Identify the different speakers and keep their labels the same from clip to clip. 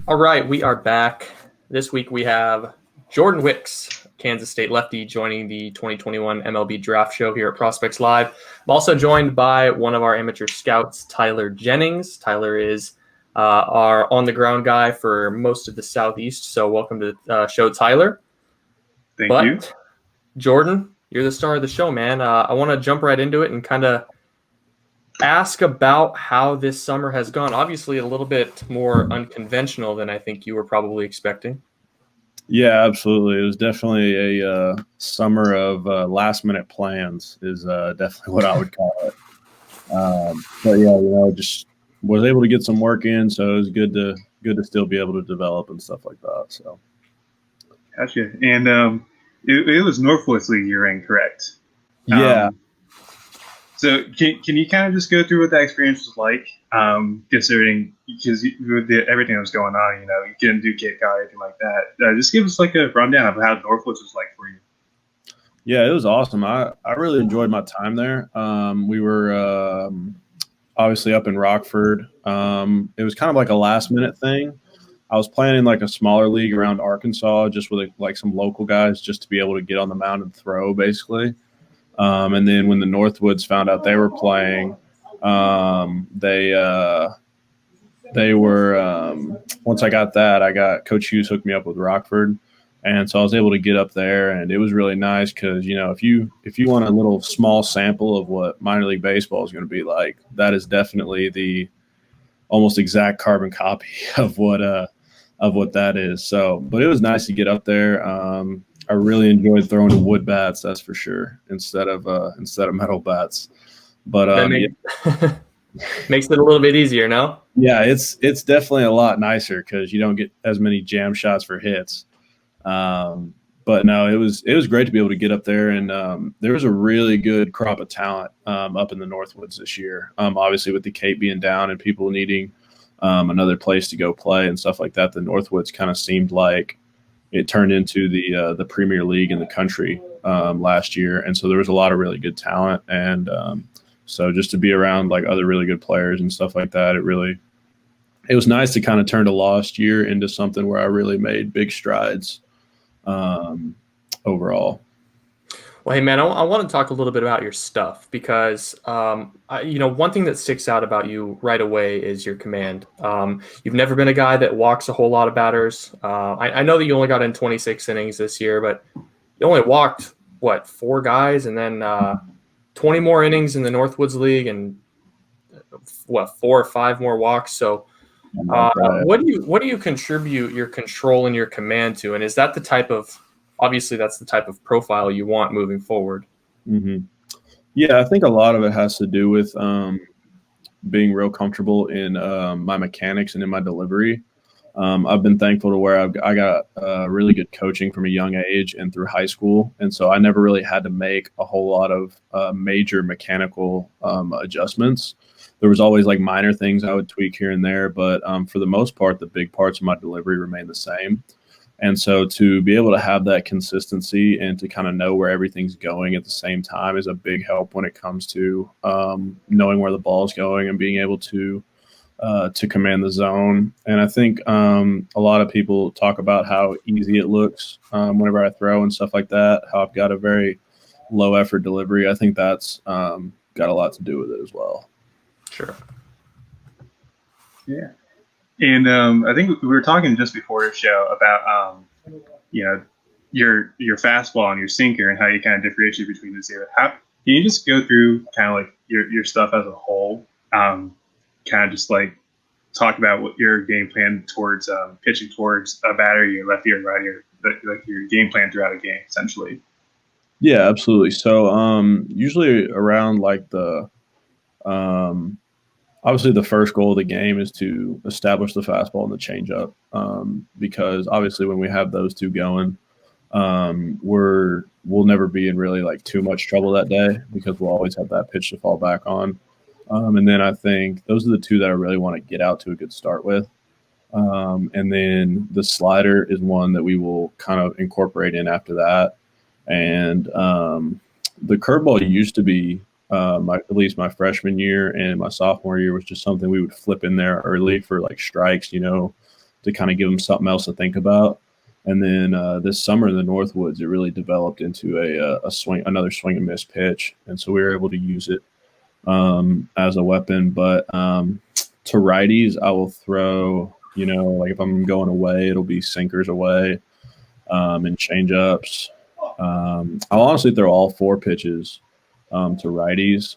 Speaker 1: All right, we are back. This week we have Jordan Wicks, Kansas State lefty, joining the 2021 MLB Draft Show here at Prospects Live. I'm also joined by one of our amateur scouts, Tyler Jennings. Tyler is our on-the-ground guy for most of the Southeast, so welcome to the show, Tyler.
Speaker 2: Thank you.
Speaker 1: Jordan, you're the star of the show, man. I want to jump right into it and kind of ask about how this summer has gone. Obviously, a little bit more unconventional than I think you were probably expecting.
Speaker 2: Yeah, absolutely. It was definitely a summer of last-minute plans is definitely what I would call it. But yeah, just was able to get some work in, so it was good to still be able to develop and stuff like that. So,
Speaker 3: gotcha. And it was Northwoods League you're in, correct?
Speaker 2: Yeah.
Speaker 3: So can you kind of just go through what that experience was like, considering because with everything that was going on, you couldn't do kick out or anything like that. Just give us like a rundown of how Northwoods was like for you.
Speaker 2: Yeah, it was awesome. I really enjoyed my time there. We were obviously up in Rockford. It was kind of like a last-minute thing. I was playing in like a smaller league around Arkansas, just with like some local guys, just to be able to get on the mound and throw, basically. And then when the Northwoods found out they were playing, they were once I got that, Coach Hughes hooked me up with Rockford, and so I was able to get up there, and it was really nice because if you want a little small sample of what minor league baseball is going to be like, that is definitely the almost exact carbon copy of what that is. So, but it was nice to get up there. I really enjoyed throwing the wood bats, that's for sure, instead of metal bats. But
Speaker 1: makes it a little bit easier, no?
Speaker 2: Yeah, it's definitely a lot nicer because you don't get as many jam shots for hits. But no, it was great to be able to get up there, and there was a really good crop of talent up in the Northwoods this year. Obviously, with the Cape being down and people needing another place to go play and stuff like that, the Northwoods kind of seemed like it turned into the Premier League in the country last year, and so there was a lot of really good talent, and so just to be around like other really good players and stuff like that, it was nice to kind of turn a lost year into something where I really made big strides overall.
Speaker 1: Well, hey, man, I want to talk a little bit about your stuff because, one thing that sticks out about you right away is your command. You've never been a guy that walks a whole lot of batters. I know that you only got in 26 innings this year, but you only walked, 4 guys, and then 20 more innings in the Northwoods League and, 4 or 5 more walks. So what do you contribute your control and your command to? And is that the type of obviously that's the type of profile you want moving forward?
Speaker 2: Mm-hmm. Yeah, I think a lot of it has to do with being real comfortable in my mechanics and in my delivery. I've been thankful to where I got really good coaching from a young age and through high school. And so I never really had to make a whole lot of major mechanical adjustments. There was always like minor things I would tweak here and there, but for the most part, the big parts of my delivery remain the same. And so to be able to have that consistency and to kind of know where everything's going at the same time is a big help when it comes to knowing where the ball is going and being able to command the zone. And I think a lot of people talk about how easy it looks whenever I throw and stuff like that, how I've got a very low effort delivery. I think that's got a lot to do with it as well.
Speaker 1: Sure.
Speaker 3: Yeah. And I think we were talking just before the show about, your fastball and your sinker and how you kind of differentiate between the two. Can you just go through kind of like your stuff as a whole? Kind of just like talk about what your game plan towards pitching towards a batter, your lefty or righty, or like your game plan throughout a game, essentially.
Speaker 2: Yeah, absolutely. So usually around like obviously, the first goal of the game is to establish the fastball and the changeup, because obviously when we have those two going, we'll never be in really like too much trouble that day because we'll always have that pitch to fall back on. And then I think those are the two that I really want to get out to a good start with. And then the slider is one that we will kind of incorporate in after that. And the curveball used to be at least my freshman year and my sophomore year was just something we would flip in there early for like strikes, to kind of give them something else to think about. And then this summer in the Northwoods, it really developed into another swing and miss pitch, and so we were able to use it as a weapon. But to righties, I will throw, like if I'm going away, it'll be sinkers away and changeups. I'll honestly throw all 4 pitches to righties.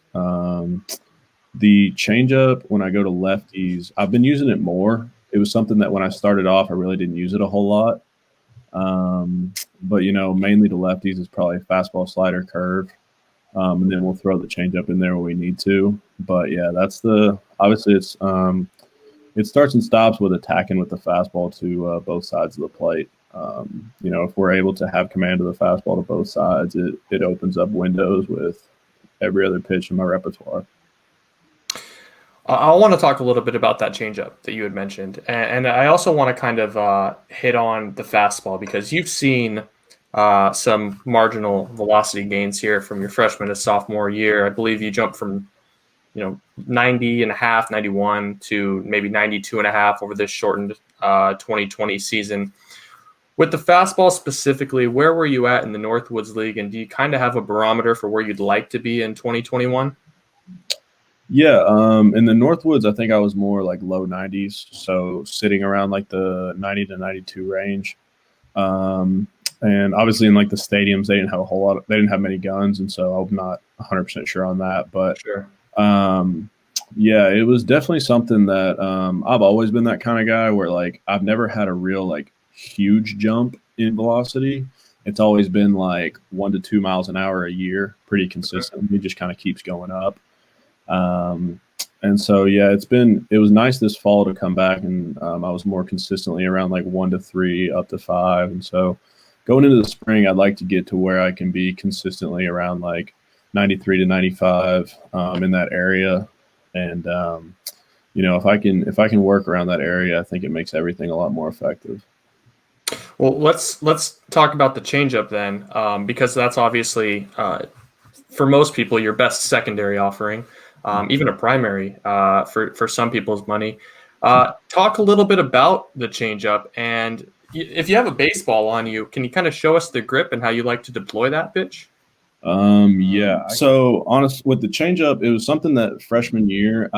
Speaker 2: The changeup, when I go to lefties, I've been using it more. It was something that when I started off, I really didn't use it a whole lot. But mainly to lefties is probably fastball, slider, curve. And then we'll throw the changeup in there when we need to. But yeah, obviously it's it starts and stops with attacking with the fastball to both sides of the plate. If we're able to have command of the fastball to both sides, it opens up windows with every other pitch in my repertoire.
Speaker 1: I want to talk a little bit about that changeup that you had mentioned, and I also want to kind of hit on the fastball, because you've seen some marginal velocity gains here from your freshman to sophomore year. I believe you jumped from 90 and a half, 91 to maybe 92 and a half over this shortened 2020 season. With the fastball specifically, where were you at in the Northwoods League, and do you kind of have a barometer for where you'd like to be in 2021?
Speaker 2: Yeah, in the Northwoods, I think I was more like low 90s, so sitting around like the 90 to 92 range. And obviously in like the stadiums, they didn't have many guns, and so I'm not 100% sure on that. But
Speaker 1: sure.
Speaker 2: Yeah, it was definitely something that I've always been that kind of guy where like I've never had a real like huge jump in velocity. It's always been like 1 to 2 miles an hour a year, pretty consistent. It just kind of keeps going up. And so, yeah, it was nice this fall to come back, and I was more consistently around like 1 to 3 up to 5. And so going into the spring, I'd like to get to where I can be consistently around like 93 to 95 in that area. And, if I can work around that area, I think it makes everything a lot more effective.
Speaker 1: Well, let's talk about the changeup then, because that's obviously for most people your best secondary offering, even a primary for some people's money. Talk a little bit about the changeup, and if you have a baseball on you, can you kind of show us the grip and how you like to deploy that pitch?
Speaker 2: Yeah. So honest with the changeup, it was something that freshman year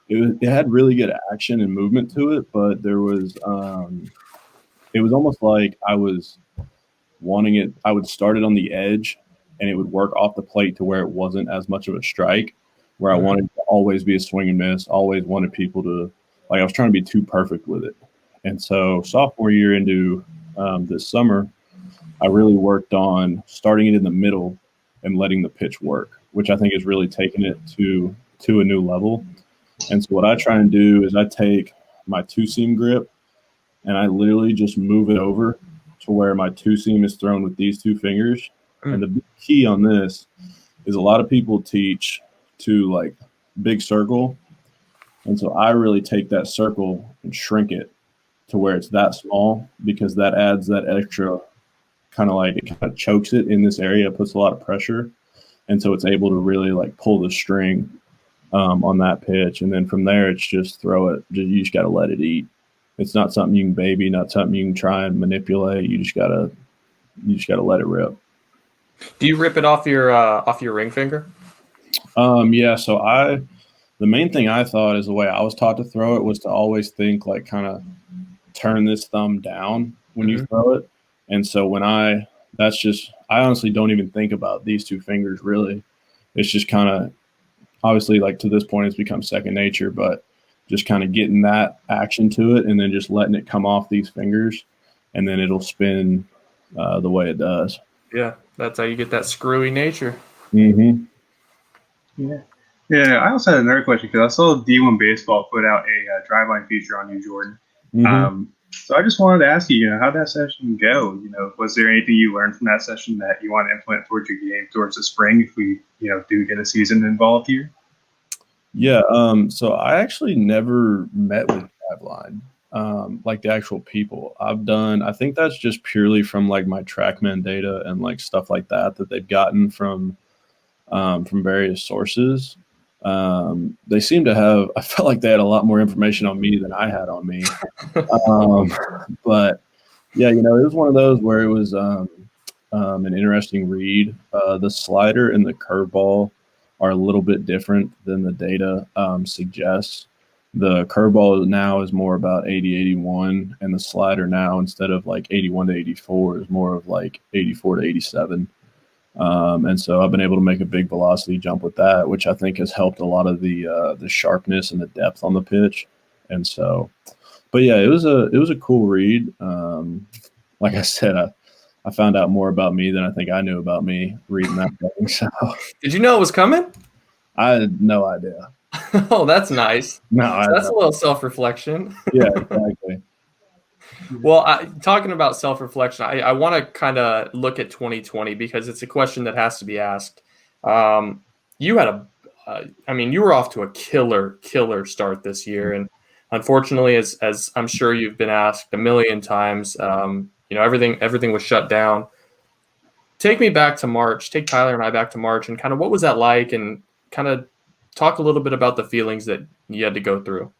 Speaker 2: it had really good action and movement to it, but there was it was almost like I was wanting it. I would start it on the edge, and it would work off the plate to where it wasn't as much of a strike, where I wanted to always be a swing and miss, always wanted people to, like, I was trying to be too perfect with it. And so sophomore year into this summer, I really worked on starting it in the middle and letting the pitch work, which I think is really taking it to a new level. And so what I try and do is I take my 2-seam grip and I literally just move it over to where my 2-seam is thrown with these 2 fingers. And the big key on this is a lot of people teach to like big circle. And so I really take that circle and shrink it to where it's that small, because that adds that extra kind of chokes it in this area, puts a lot of pressure. And so it's able to really like pull the string on that pitch. And then from there, it's just throw it. You just got to let it eat. It's not something you can baby, not something you can try and manipulate. You just gotta let it rip.
Speaker 1: Do you rip it off your ring finger?
Speaker 2: Yeah. So the main thing I thought is the way I was taught to throw it was to always think like kind of turn this thumb down when you throw it. And so I honestly don't even think about these 2 fingers really. It's just kind of obviously like to this point it's become second nature, but just kind of getting that action to it and then just letting it come off these fingers, and then it'll spin the way it does.
Speaker 1: Yeah, that's how you get that screwy nature.
Speaker 2: Mm-hmm.
Speaker 3: Yeah. I also had another question, because I saw D1 Baseball put out a driveline feature on you, Jordan.
Speaker 2: Mm-hmm.
Speaker 3: So I just wanted to ask you, how'd that session go? Was there anything you learned from that session that you want to implement towards your game towards the spring if we, do get a season involved here?
Speaker 2: Yeah. So I actually never met with Driveline, like the actual people. I think that's just purely from like my TrackMan data and like stuff like that they've gotten from various sources. They seem to have. I felt like they had a lot more information on me than I had on me. But yeah, it was one of those where it was an interesting read. The slider and the curveball are a little bit different than the data suggests. The curveball now is more about 80-81, and the slider now, instead of like 81 to 84, is more of like 84 to 87. And so I've been able to make a big velocity jump with that, which I think has helped a lot of the sharpness and the depth on the pitch. And so, but yeah, it was a cool read. Like I said, I found out more about me than I think I knew about me reading that thing. So
Speaker 1: Did you know it was coming?
Speaker 2: I had no idea.
Speaker 1: Oh, that's nice.
Speaker 2: No,
Speaker 1: So that's a little self-reflection.
Speaker 2: Yeah, exactly.
Speaker 1: Well, talking about self-reflection, I want to kind of look at 2020 because it's a question that has to be asked. You had you were off to a killer start this year, and unfortunately, as I'm sure you've been asked a million times, everything was shut down. Take me back to March. Take Tyler and I back to March, and kind of what was that like, and kind of talk a little bit about the feelings that you had to go through.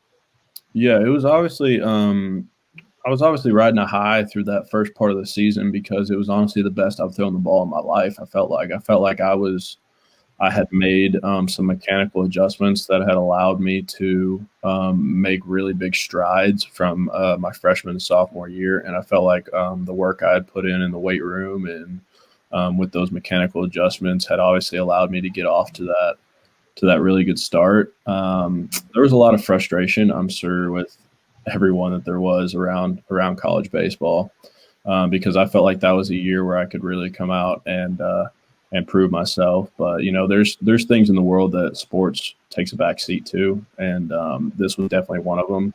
Speaker 1: Yeah,
Speaker 2: it was obviously. I was obviously riding a high through that first part of the season because it was honestly the best I've thrown the ball in my life. I felt like I had made some mechanical adjustments that had allowed me to make really big strides from my freshman to sophomore year. And I felt like the work I had put in the weight room and with those mechanical adjustments had obviously allowed me to get off to that really good start. There was a lot of frustration, I'm sure, with everyone that there was around college baseball because I felt like that was a year where I could really come out and prove myself. But there's things in the world that sports takes a back seat to, and this was definitely one of them.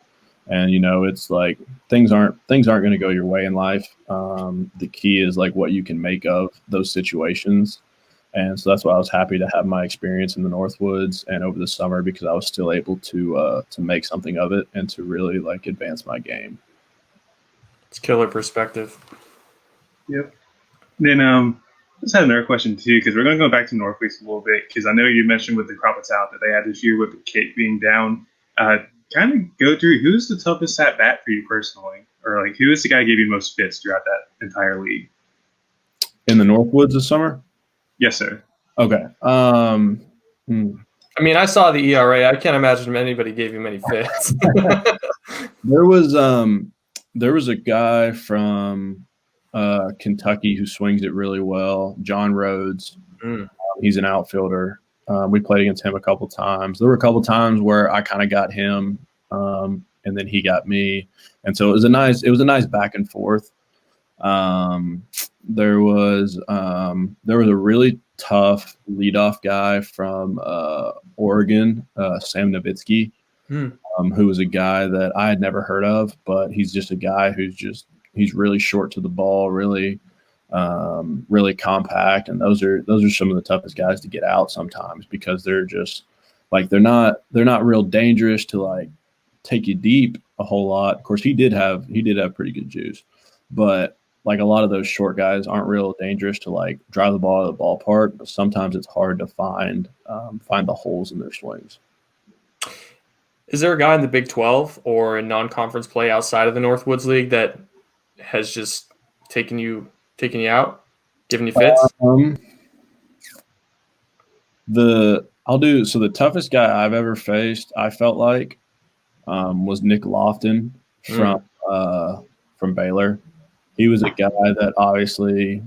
Speaker 2: And it's like things aren't going to go your way in life. The key is like what you can make of those situations. And so that's why I was happy to have my experience in the Northwoods and over the summer because I was still able to make something of it and to really like advance my game.
Speaker 1: It's killer perspective.
Speaker 3: Yep. Then I just had another question too because we're going to go back to Northwoods a little bit because I know you mentioned with the crop that's out that they had this year with the kit being down. Kind of go through who's the toughest at bat for you personally, or like who is the guy who gave you the most fits throughout that entire league?
Speaker 2: In the Northwoods this summer?
Speaker 3: Yes, sir.
Speaker 2: Okay.
Speaker 1: I mean, I saw the ERA. I can't imagine anybody gave you many fits.
Speaker 2: There was a guy from Kentucky who swings it really well, John Rhodes. He's an outfielder. We played against him a couple times. There were a couple times where I kind of got him, and then he got me, and so it was a nice back and forth. There was a really tough leadoff guy from Oregon, Sam Nowitzki, who was a guy that I had never heard of, but he's just a guy he's really short to the ball, really compact, and those are some of the toughest guys to get out sometimes because they're just like they're not real dangerous to like take you deep a whole lot. Of course, he did have pretty good juice, but like a lot of those short guys aren't real dangerous to like drive the ball out of the ballpark, but sometimes it's hard to find the holes in their swings.
Speaker 1: Is there a guy in the Big 12 or in non-conference play outside of the Northwoods League that has just taken you out, giving you fits?
Speaker 2: The toughest guy I've ever faced, I felt like, was Nick Lofton from Baylor. He was a guy that obviously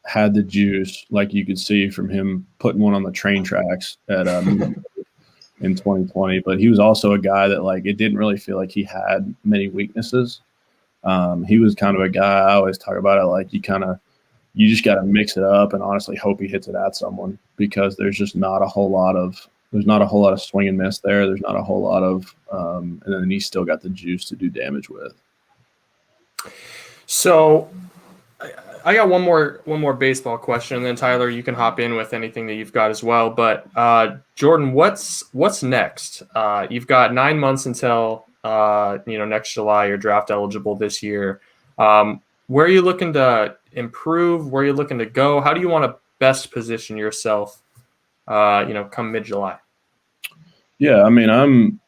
Speaker 2: had the juice, like you could see from him putting one on the train tracks at in 2020. But he was also a guy that like it didn't really feel like he had many weaknesses. He was kind of a guy I always talk about it like you just got to mix it up and honestly hope he hits it at someone because there's just not a whole lot of swing and miss there. There's not a whole lot of and then he's still got the juice to do damage with.
Speaker 1: So I got one more baseball question, and then Tyler, you can hop in with anything that you've got as well. But Jordan, what's next? You've got 9 months until next July. You're draft eligible this year. Where are you looking to improve? Where are you looking to go? How do you want to best position yourself? Come mid-July.
Speaker 2: Yeah, I mean,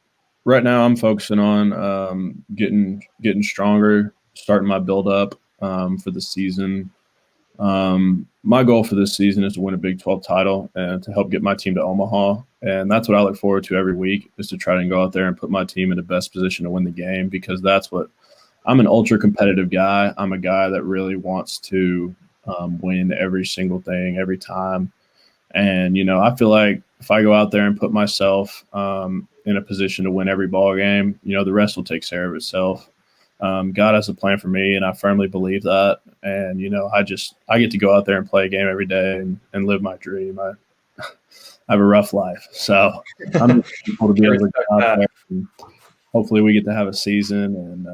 Speaker 2: right now I'm focusing on getting stronger, starting my build up for the season. My goal for this season is to win a Big 12 title and to help get my team to Omaha. And that's what I look forward to every week, is to try to go out there and put my team in the best position to win the game, because that's what I'm an ultra competitive guy. I'm a guy that really wants to win every single thing every time. And, I feel like if I go out there and put myself in a position to win every ball game, the rest will take care of itself. God has a plan for me, and I firmly believe that. And, I get to go out there and play a game every day and live my dream. I have a rough life. So I'm just thankful to be able to go out there. And hopefully we get to have a season. And,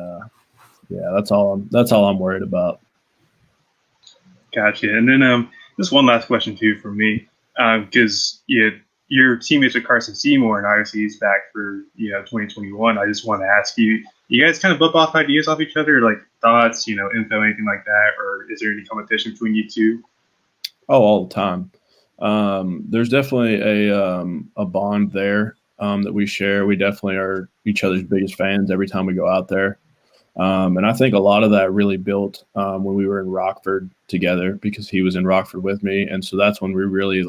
Speaker 2: yeah, that's all I'm worried about.
Speaker 3: Gotcha. And then just one last question too for me, because your teammates with Carson Seymour, and obviously he's back for 2021. I just want to ask you, you guys kind of bump off ideas off each other, like thoughts, info, anything like that, or is there any competition between you two?
Speaker 2: Oh, all the time. There's definitely a bond there that we share. We definitely are each other's biggest fans every time we go out there. And I think a lot of that really built when we were in Rockford together, because he was in Rockford with me. And so that's when we really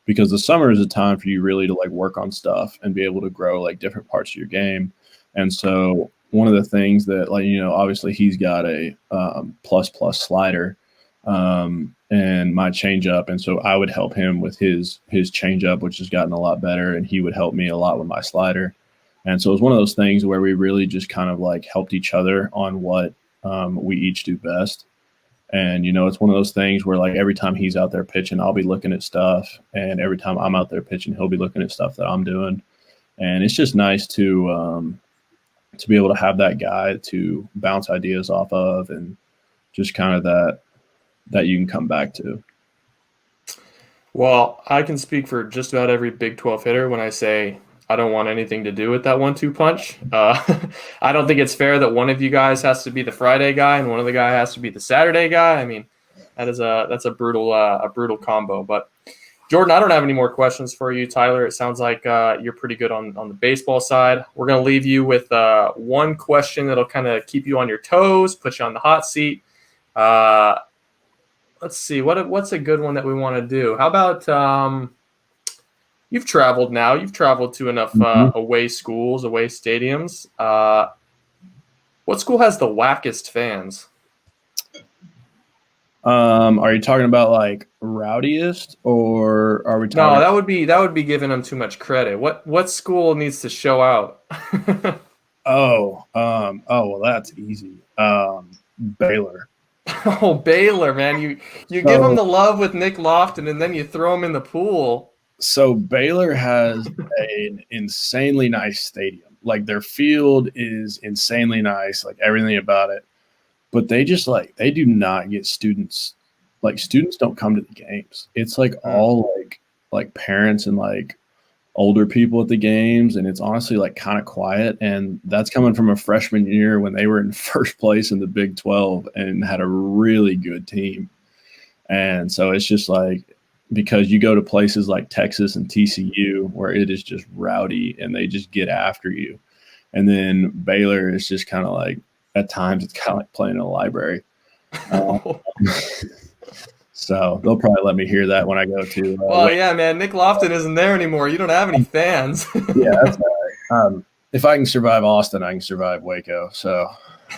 Speaker 2: because the summer is a time for you really to work on stuff and be able to grow different parts of your game. And so one of the things that obviously he's got a plus slider and my changeup. And so I would help him with his changeup, which has gotten a lot better. And he would help me a lot with my slider. And so it was one of those things where we really just kind of helped each other on what we each do best. And, it's one of those things where every time he's out there pitching, I'll be looking at stuff. And every time I'm out there pitching, he'll be looking at stuff that I'm doing. And it's just nice to be able to have that guy to bounce ideas off of, and just kind of that you can come back to.
Speaker 1: Well, I can speak for just about every Big 12 hitter when I say I don't want anything to do with that 1-2 punch. I don't think it's fair that one of you guys has to be the Friday guy and one of the guy has to be the Saturday guy. I mean, that's a brutal combo. But Jordan, I don't have any more questions for you. Tyler, it sounds like you're pretty good on the baseball side. We're going to leave you with one question that'll kind of keep you on your toes, put you on the hot seat. Let's see, what's a good one that we want to do? How about you've traveled now. You've traveled to enough away schools, away stadiums. What school has the wackest fans?
Speaker 2: Are you talking about rowdiest, or are we talking?
Speaker 1: No, that would be giving them too much credit. What school needs to show out?
Speaker 2: Well, that's easy. Baylor.
Speaker 1: Oh, Baylor, man. You give them the love with Nick Lofton, and then you throw them in the pool.
Speaker 2: So Baylor has an insanely nice stadium. Their field is insanely nice, everything about it. But they just they do not get students. Students don't come to the games. It's all parents and older people at the games, and it's honestly kind of quiet. And that's coming from a freshman year when they were in first place in the Big 12 and had a really good team. And so it's just because you go to places like Texas and TCU where it is just rowdy and they just get after you. And then Baylor is just kind of at times it's kind of playing in a library. So they'll probably let me hear that when I go to.
Speaker 1: Yeah, man. Nick Lofton isn't there anymore. You don't have any fans.
Speaker 2: Yeah, that's all right. If I can survive Austin, I can survive Waco. So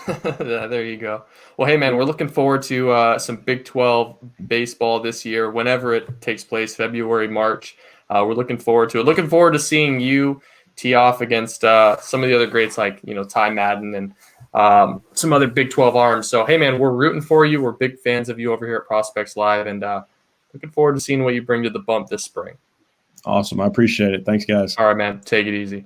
Speaker 1: yeah, there you go. Well, hey, man, we're looking forward to some Big 12 baseball this year, whenever it takes place, February, March. We're looking forward to it. Looking forward to seeing you tee off against some of the other greats like Ty Madden and some other Big 12 arms. So, hey, man, we're rooting for you. We're big fans of you over here at Prospects Live, and looking forward to seeing what you bring to the bump this spring.
Speaker 2: Awesome. I appreciate it. Thanks, guys.
Speaker 1: All right, man. Take it easy.